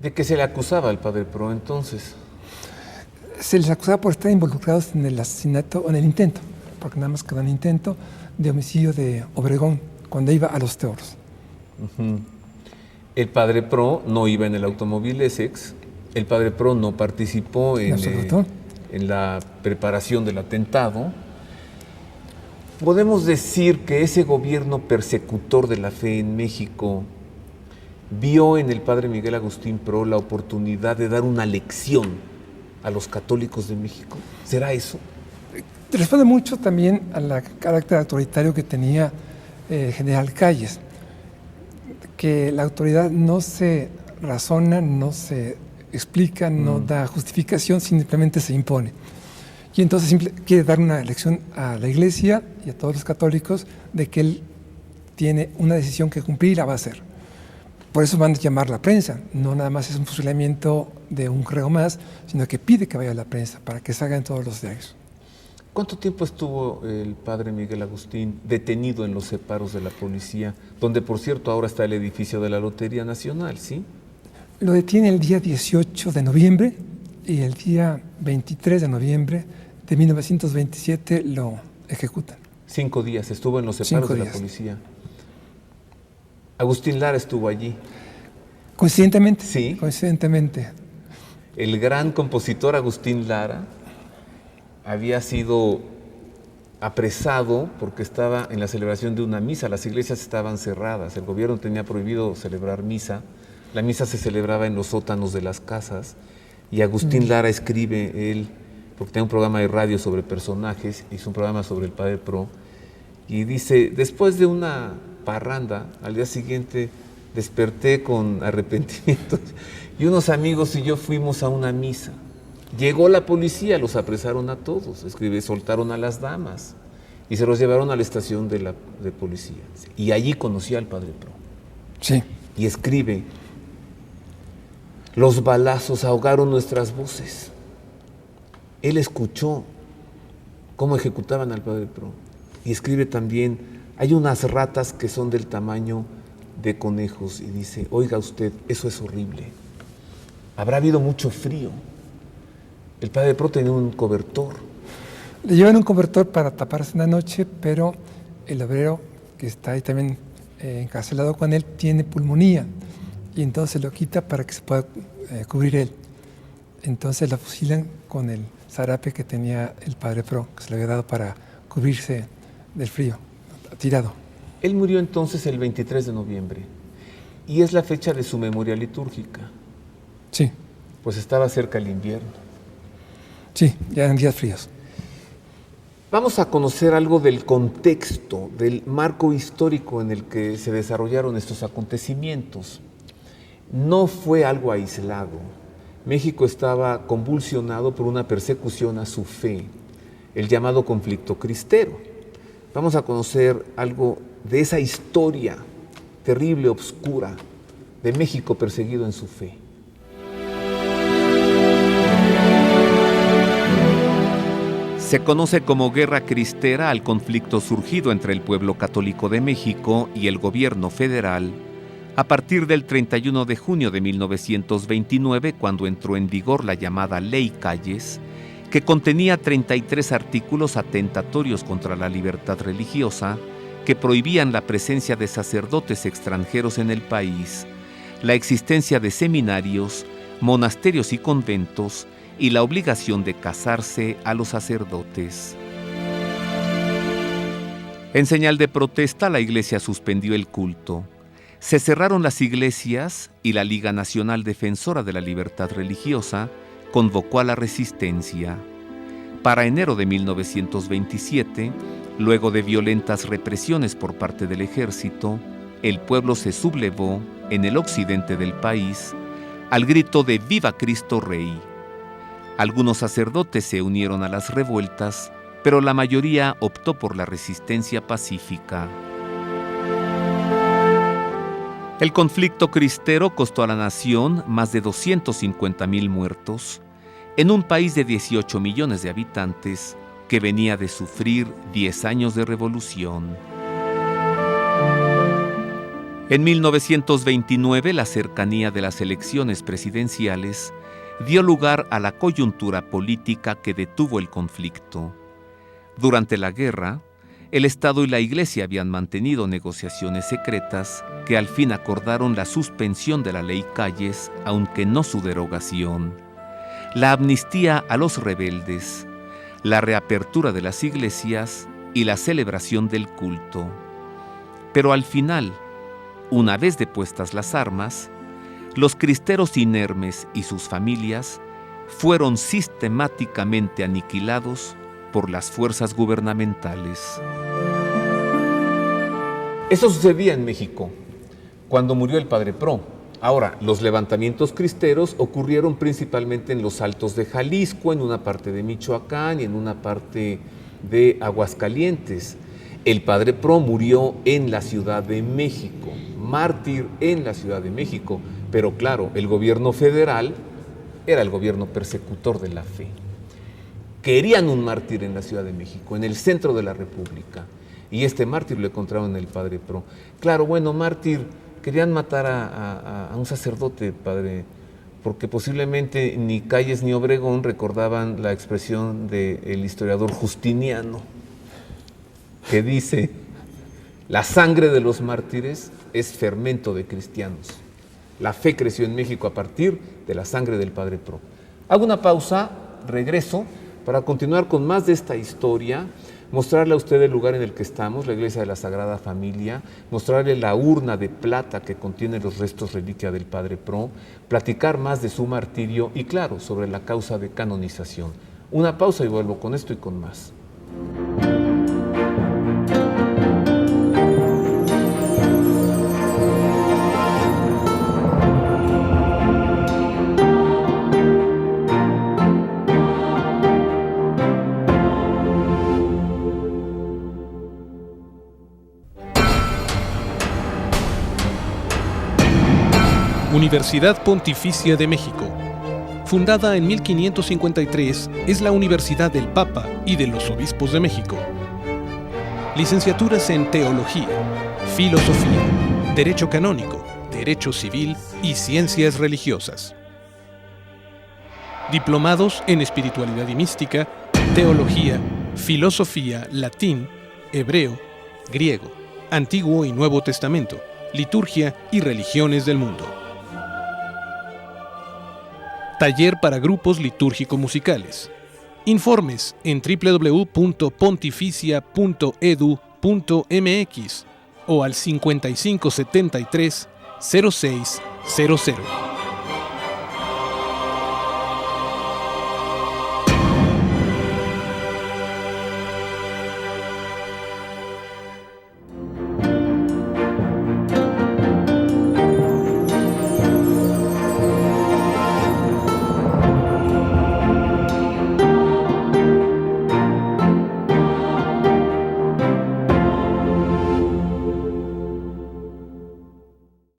¿De qué se le acusaba al padre Pro entonces? Se les acusaba por estar involucrados en el asesinato o en el intento, porque nada más quedó un intento de homicidio de Obregón cuando iba a Los Teoros. El padre Pro no iba en el automóvil Essex, el padre Pro no participó en la preparación del atentado. Podemos decir que ese gobierno persecutor de la fe en México vio en el padre Miguel Agustín Pro la oportunidad de dar una lección a los católicos de México. ¿Será eso? Responde mucho también al carácter autoritario que tenía el general Calles, que la autoridad no se razona, no se explica, no da justificación, simplemente se impone. Y entonces quiere dar una lección a la Iglesia y a todos los católicos de que él tiene una decisión que cumplir y la va a hacer. Por eso van a llamar a la prensa. No nada más es un fusilamiento de un correo más, sino que pide que vaya a la prensa para que salga en todos los diarios. ¿Cuánto tiempo estuvo el padre Miguel Agustín detenido en los separos de la policía, donde por cierto ahora está el edificio de la Lotería Nacional, sí? Lo detiene el día 18 de noviembre y el día 23 de noviembre de 1927 lo ejecutan. 5 días estuvo en los separos de la policía. Agustín Lara estuvo allí. Coincidentemente. Sí. Coincidentemente. El gran compositor Agustín Lara había sido apresado porque estaba en la celebración de una misa. Las iglesias estaban cerradas, el gobierno tenía prohibido celebrar misa. La misa se celebraba en los sótanos de las casas y Agustín Lara escribe, él, porque tenía un programa de radio sobre personajes, hizo un programa sobre el padre Pro, y dice, después de una parranda, al día siguiente desperté con arrepentimiento y unos amigos y yo fuimos a una misa. Llegó la policía, los apresaron a todos, soltaron a las damas y se los llevaron a la estación de policía. Y allí conocí al padre Pro. Sí. Y escribe, los balazos ahogaron nuestras voces. Él escuchó cómo ejecutaban al padre Pro. Y escribe también, hay unas ratas que son del tamaño de conejos. Y dice, oiga usted, eso es horrible. Habrá habido mucho frío. El padre Pro tenía un cobertor. Le llevan un cobertor para taparse en la noche, pero el obrero que está ahí también encarcelado con él tiene pulmonía y entonces lo quita para que se pueda cubrir él. Entonces lo fusilan con el zarape que tenía el padre Pro, que se le había dado para cubrirse del frío, tirado. Él murió entonces el 23 de noviembre y es la fecha de su memoria litúrgica. Sí. Pues estaba cerca el invierno. Sí, ya eran días fríos. Vamos a conocer algo del contexto, del marco histórico en el que se desarrollaron estos acontecimientos. No fue algo aislado. México estaba convulsionado por una persecución a su fe, el llamado conflicto cristero. Vamos a conocer algo de esa historia terrible, obscura, de México perseguido en su fe. Se conoce como Guerra Cristera al conflicto surgido entre el pueblo católico de México y el gobierno federal a partir del 31 de junio de 1929, cuando entró en vigor la llamada Ley Calles, que contenía 33 artículos atentatorios contra la libertad religiosa que prohibían la presencia de sacerdotes extranjeros en el país, la existencia de seminarios, monasterios y conventos, y la obligación de casarse a los sacerdotes. En señal de protesta, la Iglesia suspendió el culto. Se cerraron las iglesias y la Liga Nacional Defensora de la Libertad Religiosa convocó a la resistencia. Para enero de 1927, luego de violentas represiones por parte del ejército, el pueblo se sublevó en el occidente del país al grito de ¡Viva Cristo Rey! Algunos sacerdotes se unieron a las revueltas, pero la mayoría optó por la resistencia pacífica. El conflicto cristero costó a la nación más de 250,000 muertos en un país de 18 millones de habitantes que venía de sufrir 10 años de revolución. En 1929, la cercanía de las elecciones presidenciales dio lugar a la coyuntura política que detuvo el conflicto. Durante la guerra, el Estado y la Iglesia habían mantenido negociaciones secretas que al fin acordaron la suspensión de la ley Calles, aunque no su derogación, la amnistía a los rebeldes, la reapertura de las iglesias y la celebración del culto. Pero al final, una vez depuestas las armas, los cristeros inermes y sus familias fueron sistemáticamente aniquilados por las fuerzas gubernamentales. Eso sucedía en México, cuando murió el padre Pro. Ahora, los levantamientos cristeros ocurrieron principalmente en los altos de Jalisco, en una parte de Michoacán y en una parte de Aguascalientes. El padre Pro murió en la Ciudad de México, mártir en la Ciudad de México, pero claro, el gobierno federal era el gobierno persecutor de la fe. Querían un mártir en la Ciudad de México, en el centro de la República, y este mártir lo encontraron en el padre Pro. Claro, bueno, mártir, querían matar a un sacerdote, padre, porque posiblemente ni Calles ni Obregón recordaban la expresión del historiador Justiniano, que dice: la sangre de los mártires es fermento de cristianos. La fe creció en México a partir de la sangre del padre Pro. Hago una pausa, regreso para continuar con más de esta historia, mostrarle a usted el lugar en el que estamos, la iglesia de la Sagrada Familia, mostrarle la urna de plata que contiene los restos reliquia del padre Pro, platicar más de su martirio y claro, sobre la causa de canonización. Una pausa y vuelvo con esto y con más. Universidad Pontificia de México. Fundada en 1553, es la Universidad del Papa y de los Obispos de México. Licenciaturas en Teología, Filosofía, Derecho Canónico, Derecho Civil y Ciencias Religiosas. Diplomados en Espiritualidad y Mística, Teología, Filosofía, Latín, Hebreo, Griego, Antiguo y Nuevo Testamento, Liturgia y Religiones del Mundo. Taller para grupos litúrgico-musicales. Informes en www.pontificia.edu.mx o al 5573 0600.